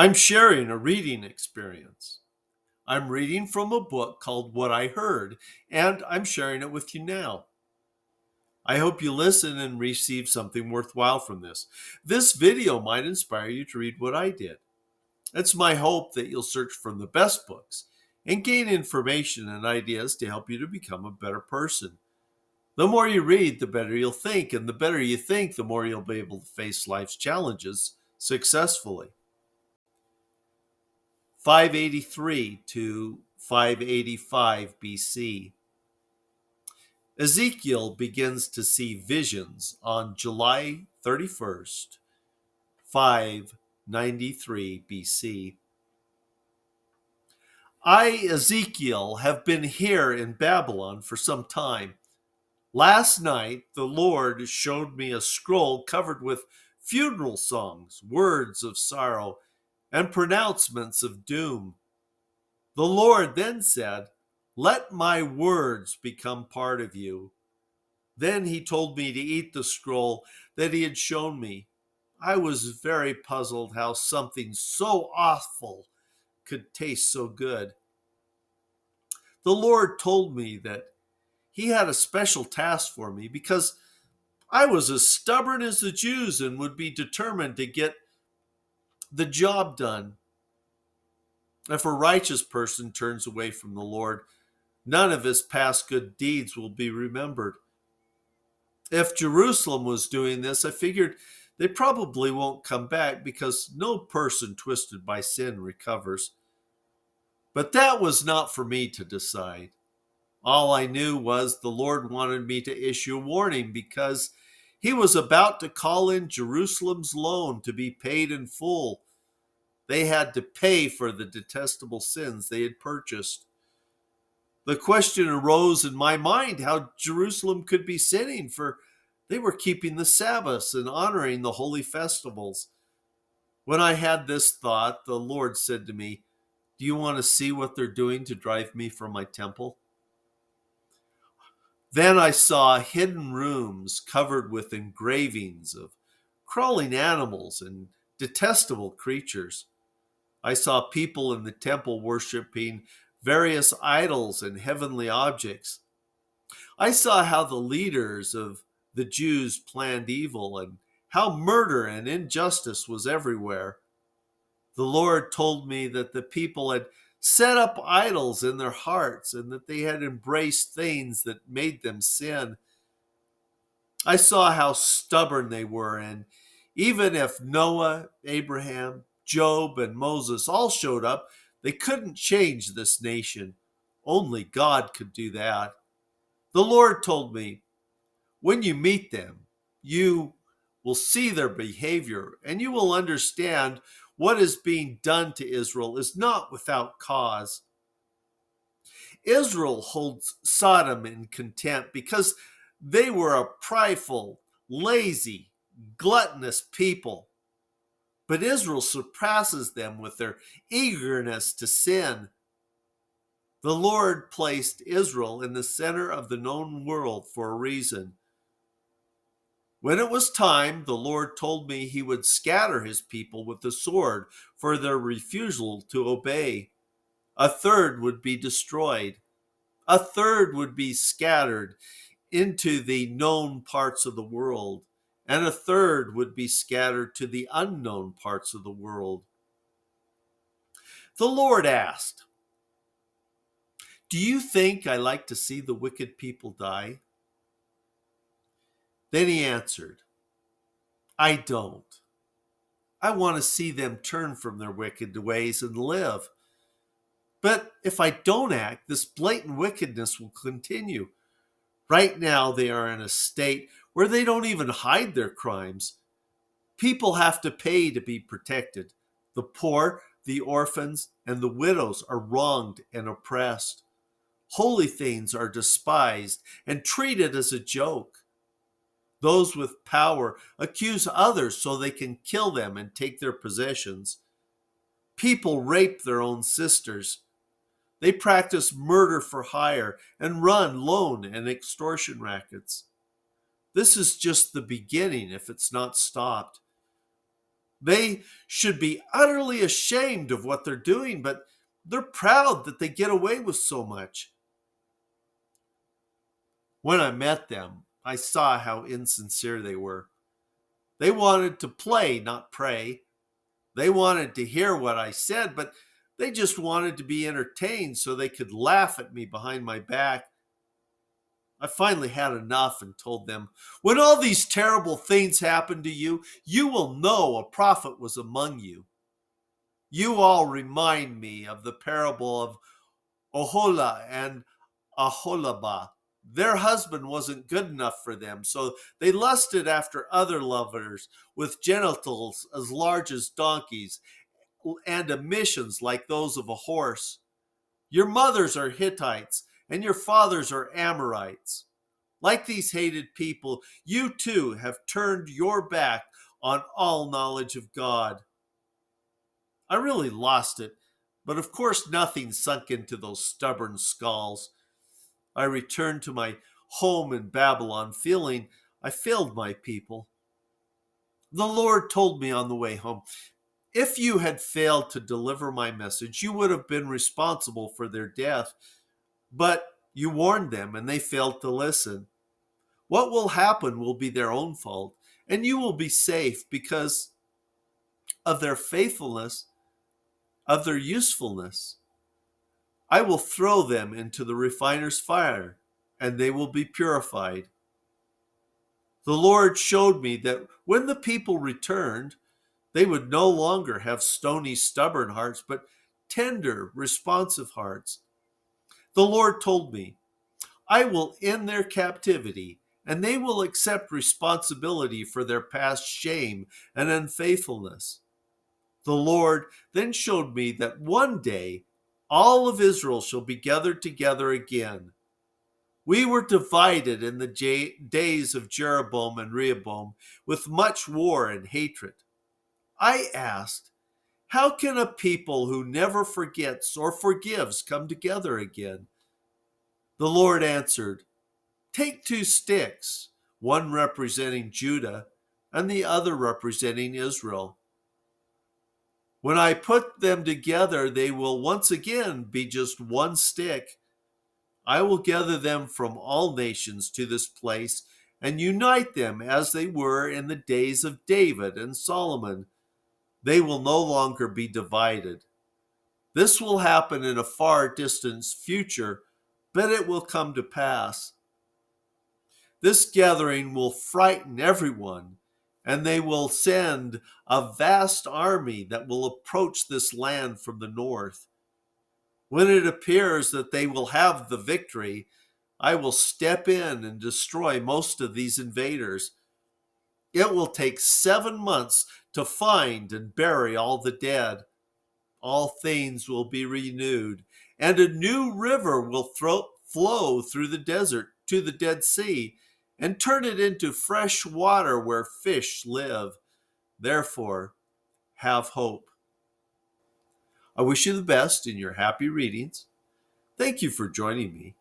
I'm sharing a reading experience. I'm reading from a book called What I Heard, and I'm sharing it with you now. I hope you listen and receive something worthwhile from this. This video might inspire you to read what I did. It's my hope that you'll search for the best books and gain information and ideas to help you to become a better person. The more you read, the better you'll think, and the better you think, the more you'll be able to face life's challenges successfully. 583 to 585 BC. Ezekiel begins to see visions on July 31st, 593 BC. I, Ezekiel, have been here in Babylon for some time. Last night, the Lord showed me a scroll covered with funeral songs, words of sorrow, and pronouncements of doom. The Lord then said, "Let my words become part of you." Then he told me to eat the scroll that he had shown me. I was very puzzled how something so awful could taste so good. The Lord told me that he had a special task for me because I was as stubborn as the Jews and would be determined to get the job done. If a righteous person turns away from the Lord, none of his past good deeds will be remembered. If Jerusalem was doing this, I figured they probably won't come back because no person twisted by sin recovers. But that was not for me to decide. All I knew was the Lord wanted me to issue a warning because he was about to call in Jerusalem's loan to be paid in full. They had to pay for the detestable sins they had purchased. The question arose in my mind how Jerusalem could be sinning, for they were keeping the Sabbaths and honoring the holy festivals. When I had this thought, the Lord said to me, "Do you want to see what they're doing to drive me from my temple?" Then I saw hidden rooms covered with engravings of crawling animals and detestable creatures. I saw people in the temple worshiping various idols and heavenly objects. I saw how the leaders of the Jews planned evil and how murder and injustice was everywhere. The Lord told me that the people had set up idols in their hearts and that they had embraced things that made them sin. I saw how stubborn they were, and even if Noah, Abraham, Job, and Moses all showed up, they couldn't change this nation. Only God could do that. The Lord told me, when you meet them, you will see their behavior and you will understand what is being done to Israel is not without cause. Israel holds Sodom in contempt because they were a prideful, lazy, gluttonous people. But Israel surpasses them with their eagerness to sin. The Lord placed Israel in the center of the known world for a reason. When it was time, the Lord told me he would scatter his people with the sword for their refusal to obey. A third would be destroyed. A third would be scattered into the known parts of the world, and a third would be scattered to the unknown parts of the world. The Lord asked, "Do you think I like to see the wicked people die?" Then he answered, "I don't. I want to see them turn from their wicked ways and live. But if I don't act, this blatant wickedness will continue. Right now, they are in a state where they don't even hide their crimes. People have to pay to be protected. The poor, the orphans, and the widows are wronged and oppressed. Holy things are despised and treated as a joke. Those with power accuse others so they can kill them and take their possessions. People rape their own sisters. They practice murder for hire and run loan and extortion rackets. This is just the beginning if it's not stopped. They should be utterly ashamed of what they're doing, but they're proud that they get away with so much. When I met them, I saw how insincere they were. They wanted to play, not pray. They wanted to hear what I said, but they just wanted to be entertained so they could laugh at me behind my back. I finally had enough and told them, when all these terrible things happen to you, you will know a prophet was among you. You all remind me of the parable of Ohola and Aholabah. Their husband wasn't good enough for them, so they lusted after other lovers with genitals as large as donkeys and emissions like those of a horse. Your mothers are Hittites, and your fathers are Amorites. Like these hated people, you too have turned your back on all knowledge of God. I really lost it, but of course nothing sunk into those stubborn skulls. I returned to my home in Babylon feeling I failed my people. The Lord told me on the way home, if you had failed to deliver my message, you would have been responsible for their death, but you warned them and they failed to listen. What will happen will be their own fault, and you will be safe because of their faithfulness, of their usefulness. I will throw them into the refiner's fire, and they will be purified. The Lord showed me that when the people returned, they would no longer have stony, stubborn hearts, but tender, responsive hearts. The Lord told me, I will end their captivity, and they will accept responsibility for their past shame and unfaithfulness. The Lord then showed me that one day all of Israel shall be gathered together again. We were divided in the days of Jeroboam and Rehoboam with much war and hatred. I asked, how can a people who never forgets or forgives come together again? The Lord answered, take two sticks, one representing Judah and the other representing Israel. When I put them together, they will once again be just one stick. I will gather them from all nations to this place and unite them as they were in the days of David and Solomon. They will no longer be divided. This will happen in a far distant future, but it will come to pass. This gathering will frighten everyone, and they will send a vast army that will approach this land from the north. When it appears that they will have the victory, I will step in and destroy most of these invaders. It will take 7 months to find and bury all the dead. All things will be renewed, and a new river will flow through the desert to the Dead Sea and turn it into fresh water where fish live. Therefore, have hope. I wish you the best in your happy readings. Thank you for joining me.